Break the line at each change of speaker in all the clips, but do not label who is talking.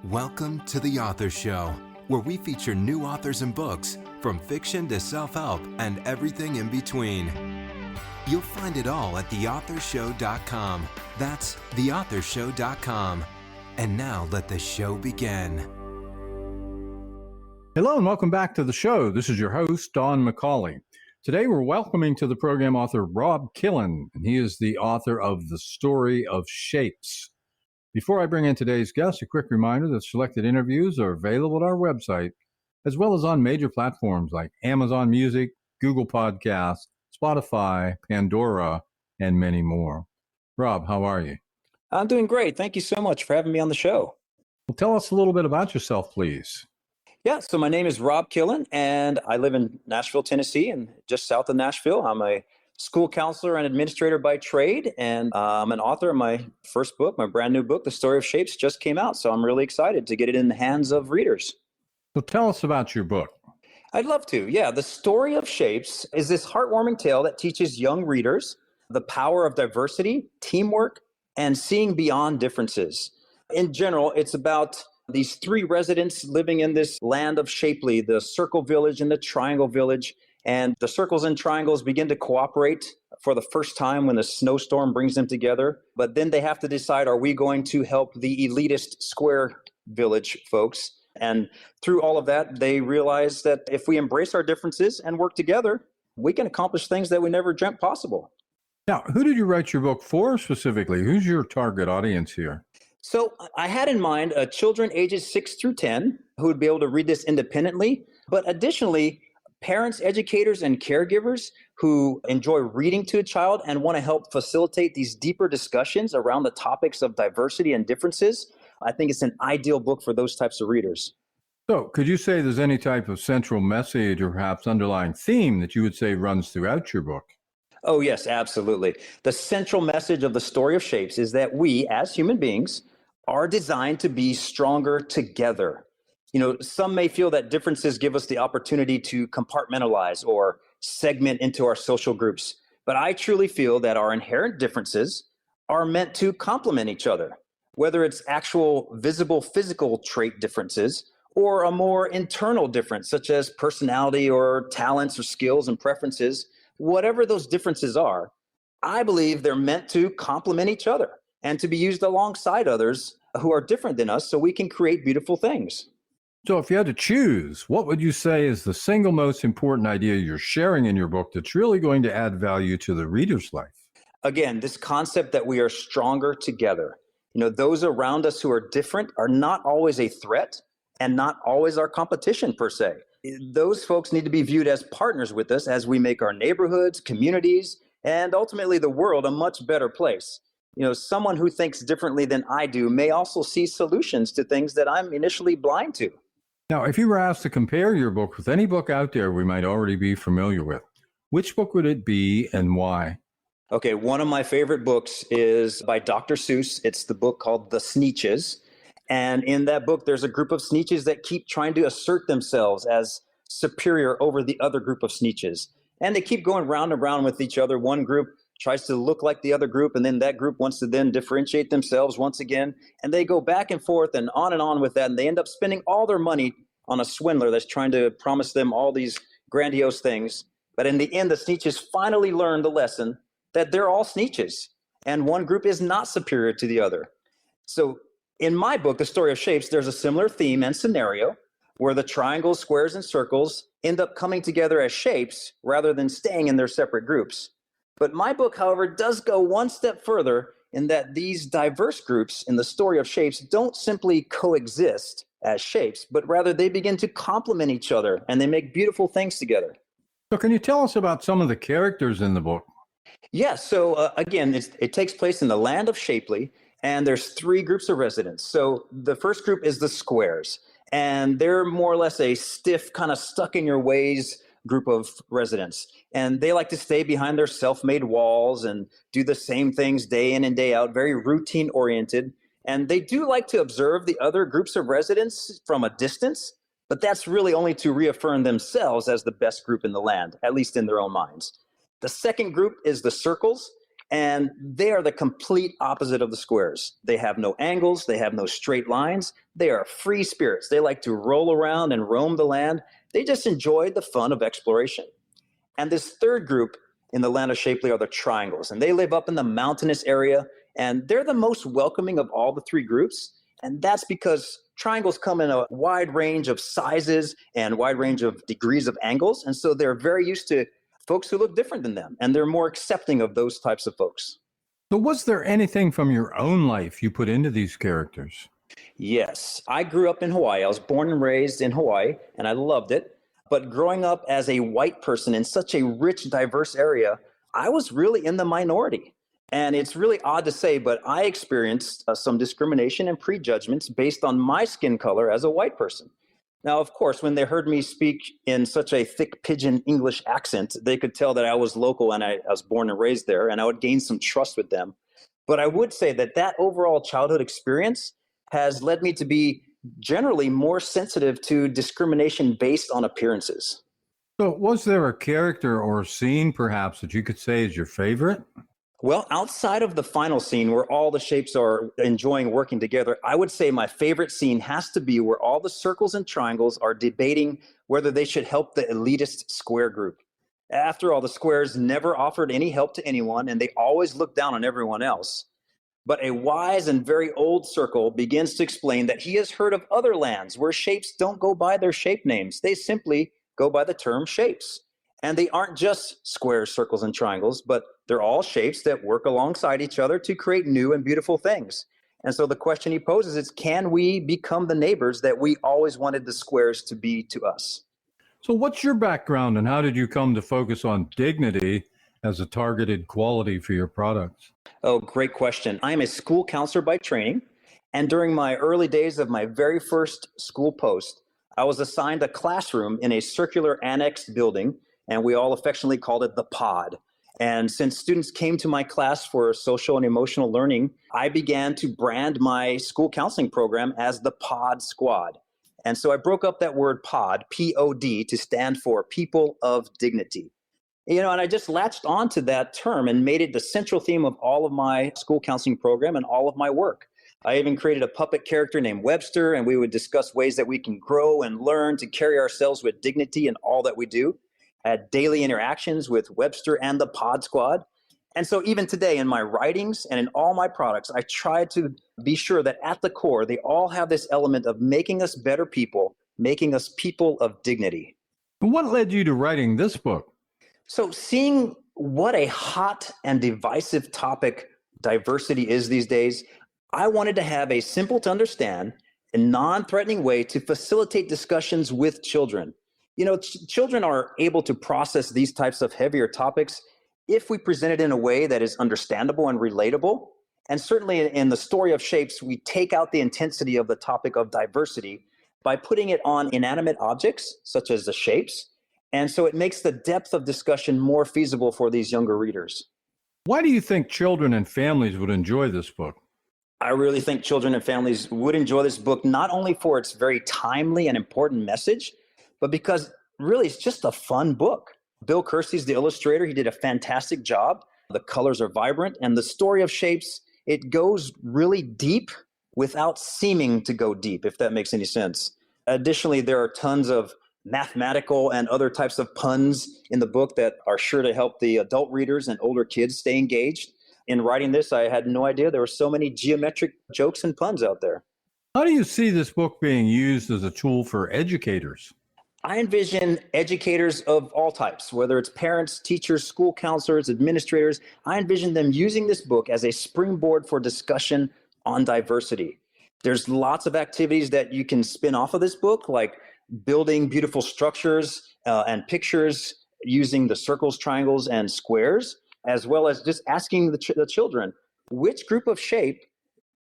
Welcome to The Author Show, where we feature new authors and books, from fiction to self-help and everything in between. You'll find it all at theauthorshow.com. That's theauthorshow.com. And now let the show begin.
Hello and welcome back to the show. This is your host, Don McCauley. Today we're welcoming to the program author Robb Killen, and he is the author of The Story of Shapes. Before I bring in today's guest, a quick reminder that selected interviews are available at our website, as well as on major platforms like Amazon Music, Google Podcasts, Spotify, Pandora, and many more. Robb, how are you?
I'm doing great. Thank you so much for having me on the show.
Well, tell us a little bit about yourself, please.
Yeah, so my name is Robb Killen, and I live in Nashville, Tennessee, and just south of Nashville. I'm a school counselor and administrator by trade, and I'm an author of my first book. My brand new book, The Story of Shapes, just came out, so I'm really excited to get it in the hands of readers.
So tell us about your book.
I'd love to. Yeah, The Story of Shapes is this heartwarming tale that teaches young readers the power of diversity, teamwork, and seeing beyond differences. In general, it's about these three residents living in this land of Shapely, the circle village and the triangle village. And the circles and triangles begin to cooperate for the first time when the snowstorm brings them together. But then they have to decide, are we going to help the elitist square village folks? And through all of that, they realize that if we embrace our differences and work together, we can accomplish things that we never dreamt possible.
Now, who did you write your book for specifically? Who's your target audience here?
So I had in mind children ages 6 through 10 who would be able to read this independently, but additionally, parents, educators, and caregivers who enjoy reading to a child and want to help facilitate these deeper discussions around the topics of diversity and differences. I think it's an ideal book for those types of readers.
So could you say there's any type of central message or perhaps underlying theme that you would say runs throughout your book?
Oh, yes, absolutely. The central message of The Story of Shapes is that we, as human beings, are designed to be stronger together. You know, some may feel that differences give us the opportunity to compartmentalize or segment into our social groups. But I truly feel that our inherent differences are meant to complement each other, whether it's actual visible physical trait differences or a more internal difference, such as personality or talents or skills and preferences. Whatever those differences are, I believe they're meant to complement each other and to be used alongside others who are different than us so we can create beautiful things.
So if you had to choose, what would you say is the single most important idea you're sharing in your book that's really going to add value to the reader's life?
Again, this concept that we are stronger together. You know, those around us who are different are not always a threat and not always our competition per se. Those folks need to be viewed as partners with us as we make our neighborhoods, communities, and ultimately the world a much better place. You know, someone who thinks differently than I do may also see solutions to things that I'm initially blind to.
Now, if you were asked to compare your book with any book out there we might already be familiar with, which book would it be and why?
Okay, one of my favorite books is by Dr. Seuss. It's the book called The Sneetches. And in that book, there's a group of Sneetches that keep trying to assert themselves as superior over the other group of Sneetches. And they keep going round and round with each other. One group tries to look like the other group, and then that group wants to then differentiate themselves once again. And they go back and forth and on with that, and they end up spending all their money on a swindler that's trying to promise them all these grandiose things. But in the end, the Sneetches finally learn the lesson that they're all Sneetches, and one group is not superior to the other. So in my book, The Story of Shapes, there's a similar theme and scenario where the triangles, squares, and circles end up coming together as shapes rather than staying in their separate groups. But my book, however, does go one step further in that these diverse groups in The Story of Shapes don't simply coexist as shapes, but rather they begin to complement each other and they make beautiful things together.
So can you tell us about some of the characters in the book?
Yes, so again, it takes place in the land of Shapely, and there's three groups of residents. So the first group is the squares, and they're more or less a stiff, kind of stuck in your ways group of residents. And they like to stay behind their self-made walls and do the same things day in and day out, very routine oriented. And they do like to observe the other groups of residents from a distance, but that's really only to reaffirm themselves as the best group in the land, at least in their own minds. The second group is the circles, And they are the complete opposite of the squares. They have no angles, they have no straight lines. They are free spirits. They like to roll around and roam the land. They just enjoy the fun of exploration. And this third group in the land of Shapely are the triangles. And they live up in the mountainous area. And they're the most welcoming of all the three groups. And that's because triangles come in a wide range of sizes and wide range of degrees of angles. And so they're very used to folks who look different than them. And they're more accepting of those types of folks.
So was there anything from your own life you put into these characters?
Yes. I grew up in Hawaii. I was born and raised in Hawaii, and I loved it. But growing up as a white person in such a rich, diverse area, I was really in the minority. And it's really odd to say, but I experienced some discrimination and prejudgments based on my skin color as a white person. Now, of course, when they heard me speak in such a thick pidgin English accent, they could tell that I was local and I was born and raised there, and I would gain some trust with them. But I would say that that overall childhood experience has led me to be generally more sensitive to discrimination based on appearances.
So was there a character or scene perhaps that you could say is your favorite?
Well, outside of the final scene where all the shapes are enjoying working together, I would say my favorite scene has to be where all the circles and triangles are debating whether they should help the elitist square group. After all, the squares never offered any help to anyone, and they always looked down on everyone else. But a wise and very old circle begins to explain that he has heard of other lands where shapes don't go by their shape names. They simply go by the term shapes. And they aren't just squares, circles, and triangles, but they're all shapes that work alongside each other to create new and beautiful things. And so the question he poses is, can we become the neighbors that we always wanted the squares to be to us?
So what's your background and how did you come to focus on dignity as a targeted quality for your products?
Oh, great question. I am a school counselor by training. And during my early days of my very first school post, I was assigned a classroom in a circular annexed building, and we all affectionately called it the pod. And since students came to my class for social and emotional learning, I began to brand my school counseling program as the Pod Squad. And so I broke up that word pod, P-O-D, to stand for People of Dignity. And I just latched onto that term and made it the central theme of all of my school counseling program and all of my work. I even created a puppet character named Webster, and we would discuss ways that we can grow and learn to carry ourselves with dignity in all that we do. I had daily interactions with Webster and the Pod Squad. And so even today in my writings and in all my products, I try to be sure that at the core, they all have this element of making us better people, making us people of dignity.
What led you to writing this book?
So seeing what a hot and divisive topic diversity is these days, I wanted to have a simple to understand and non-threatening way to facilitate discussions with children. Children are able to process these types of heavier topics if we present it in a way that is understandable and relatable. And certainly in the story of shapes, we take out the intensity of the topic of diversity by putting it on inanimate objects, such as the shapes. And so it makes the depth of discussion more feasible for these younger readers.
Why do you think children and families would enjoy this book?
I really think children and families would enjoy this book, not only for its very timely and important message, but because really it's just a fun book. Bill Kersey's the illustrator. He did a fantastic job. The colors are vibrant, and the story of shapes, it goes really deep without seeming to go deep, if that makes any sense. Additionally, there are tons of mathematical and other types of puns in the book that are sure to help the adult readers and older kids stay engaged. In writing this, I had no idea there were so many geometric jokes and puns out there.
How do you see this book being used as a tool for educators?
I envision educators of all types, whether it's parents, teachers, school counselors, administrators. I envision them using this book as a springboard for discussion on diversity. There's lots of activities that you can spin off of this book, like building beautiful structures and pictures using the circles, triangles, and squares, as well as just asking the children, which group of shape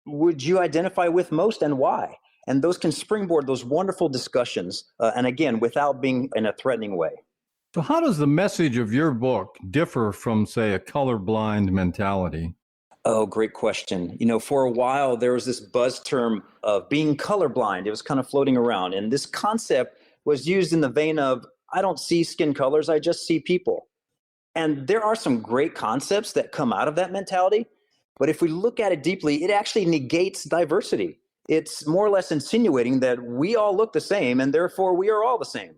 would you identify with most and why? And those can springboard those wonderful discussions, and again, without being in a threatening way.
So how does the message of your book differ from, say, a colorblind mentality?
Oh, great question. For a while, there was this buzz term of being colorblind. It was kind of floating around. And this concept was used in the vein of, I don't see skin colors, I just see people. And there are some great concepts that come out of that mentality. But if we look at it deeply, it actually negates diversity. It's more or less insinuating that we all look the same and therefore we are all the same.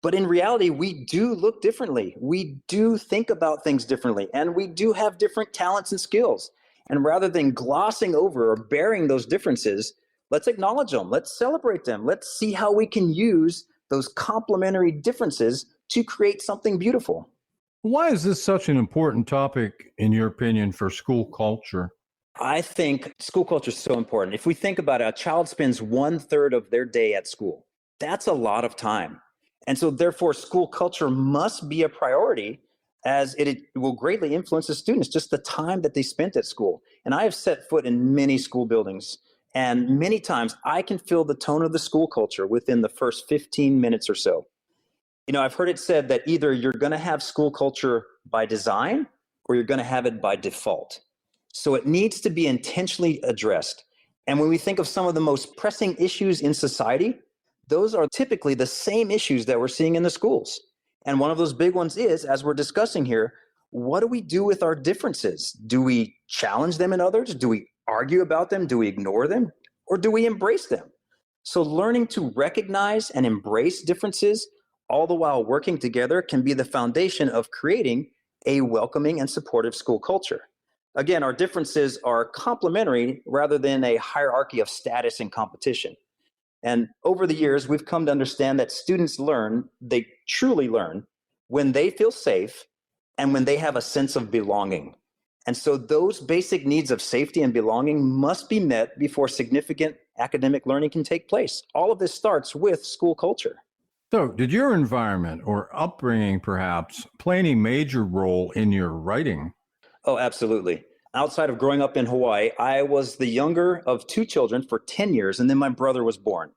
But in reality, we do look differently. We do think about things differently, and we do have different talents and skills. And rather than glossing over or bearing those differences, let's acknowledge them. Let's celebrate them. Let's see how we can use those complementary differences to create something beautiful.
Why is this such an important topic, in your opinion, for school culture?
I think school culture is so important. If we think about it, a child spends 1/3 of their day at school. That's a lot of time. And so therefore, school culture must be a priority, as it will greatly influence the students, just the time that they spent at school. And I have set foot in many school buildings, and many times I can feel the tone of the school culture within the first 15 minutes or so. I've heard it said that either you're going to have school culture by design or you're going to have it by default. So it needs to be intentionally addressed. And when we think of some of the most pressing issues in society, those are typically the same issues that we're seeing in the schools. And one of those big ones is, as we're discussing here, what do we do with our differences? Do we challenge them in others? Do we argue about them? Do we ignore them? Or do we embrace them? So learning to recognize and embrace differences, all the while working together, can be the foundation of creating a welcoming and supportive school culture. Again, our differences are complementary rather than a hierarchy of status and competition. And over the years, we've come to understand that students learn, they truly learn, when they feel safe and when they have a sense of belonging. And so those basic needs of safety and belonging must be met before significant academic learning can take place. All of this starts with school culture.
So, did your environment or upbringing perhaps play any major role in your writing?
Oh, absolutely. Outside of growing up in Hawaii, I was the younger of two children for 10 years, and then my brother was born.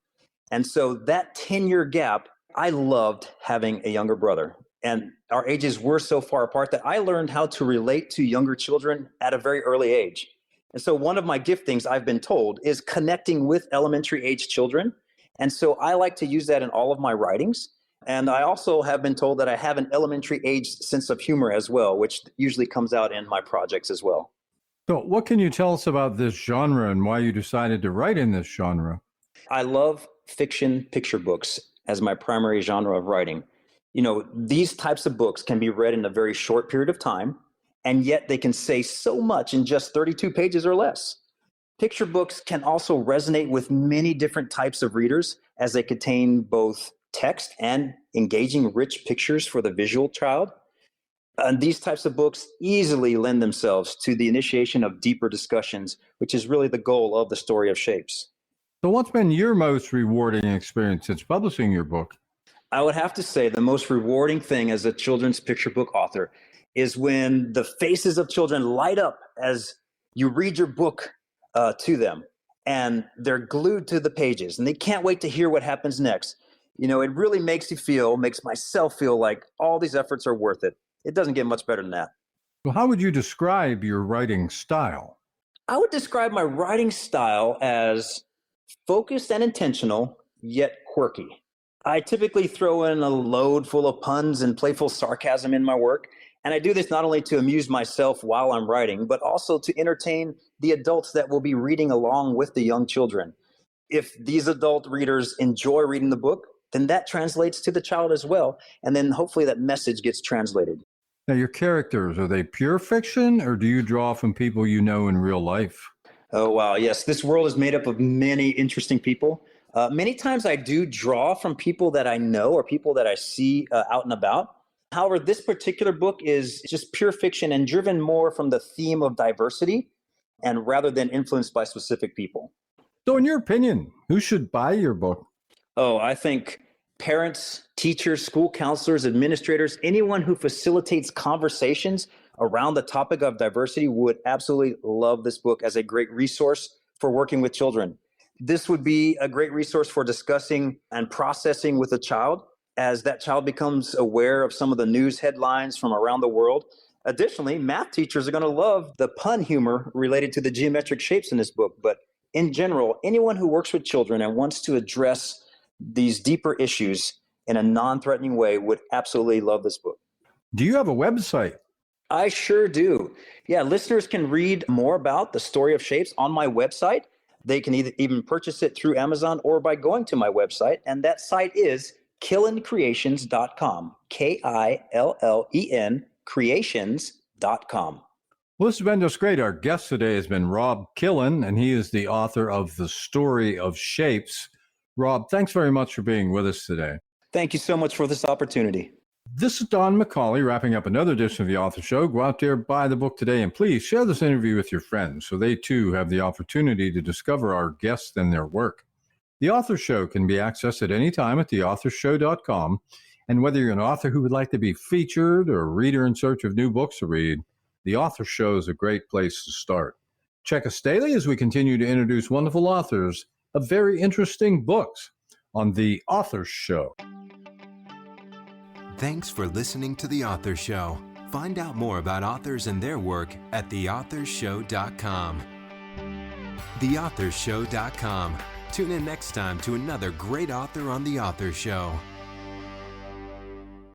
And so that 10-year gap, I loved having a younger brother. And our ages were so far apart that I learned how to relate to younger children at a very early age. And so one of my giftings, I've been told, is connecting with elementary age children. And so I like to use that in all of my writings. And I also have been told that I have an elementary age sense of humor as well, which usually comes out in my projects as well.
So, what can you tell us about this genre and why you decided to write in this genre?
I love fiction picture books as my primary genre of writing. These types of books can be read in a very short period of time, and yet they can say so much in just 32 pages or less. Picture books can also resonate with many different types of readers, as they contain both text and engaging rich pictures for the visual child. And these types of books easily lend themselves to the initiation of deeper discussions, which is really the goal of the story of Shapes.
So, what's been your most rewarding experience since publishing your book?
I would have to say the most rewarding thing as a children's picture book author is when the faces of children light up as you read your book to them, and they're glued to the pages and they can't wait to hear what happens next. It really makes myself feel like all these efforts are worth it. It doesn't get much better than that.
Well, how would you describe your writing style?
I would describe my writing style as focused and intentional, yet quirky. I typically throw in a load full of puns and playful sarcasm in my work. And I do this not only to amuse myself while I'm writing, but also to entertain the adults that will be reading along with the young children. If these adult readers enjoy reading the book, then that translates to the child as well. And then hopefully that message gets translated.
Now, your characters, are they pure fiction or do you draw from people you know in real life?
Oh, wow. Yes, this world is made up of many interesting people. Many times I do draw from people that I know or people that I see out and about. However, this particular book is just pure fiction and driven more from the theme of diversity and rather than influenced by specific people.
So, in your opinion, who should buy your book?
Oh, I think parents, teachers, school counselors, administrators, anyone who facilitates conversations around the topic of diversity would absolutely love this book as a great resource for working with children. This would be a great resource for discussing and processing with a child as that child becomes aware of some of the news headlines from around the world. Additionally, math teachers are going to love the pun humor related to the geometric shapes in this book. But in general, anyone who works with children and wants to address these deeper issues in a non-threatening way would absolutely love this book.
Do you have a website?
I sure do. Yeah, listeners can read more about the story of shapes on my website. They can even purchase it through Amazon or by going to my website. And that site is KillenCreations.com. KILLEN creations.com.
Well, this has been just great. Our guest today has been Robb Killen, and he is the author of The Story of Shapes. Robb, thanks very much for being with us today.
Thank you so much for this opportunity.
This is Don McCauley wrapping up another edition of The Author Show. Go out there, buy the book today, and please share this interview with your friends so they too have the opportunity to discover our guests and their work. The Author Show can be accessed at any time at theauthorshow.com. And whether you're an author who would like to be featured or a reader in search of new books to read, The Author Show is a great place to start. Check us daily as we continue to introduce wonderful authors of very interesting books on The Author Show.
Thanks for listening to The Author Show. Find out more about authors and their work at theauthorshow.com. Theauthorshow.com. Tune in next time to another great author on The Author Show.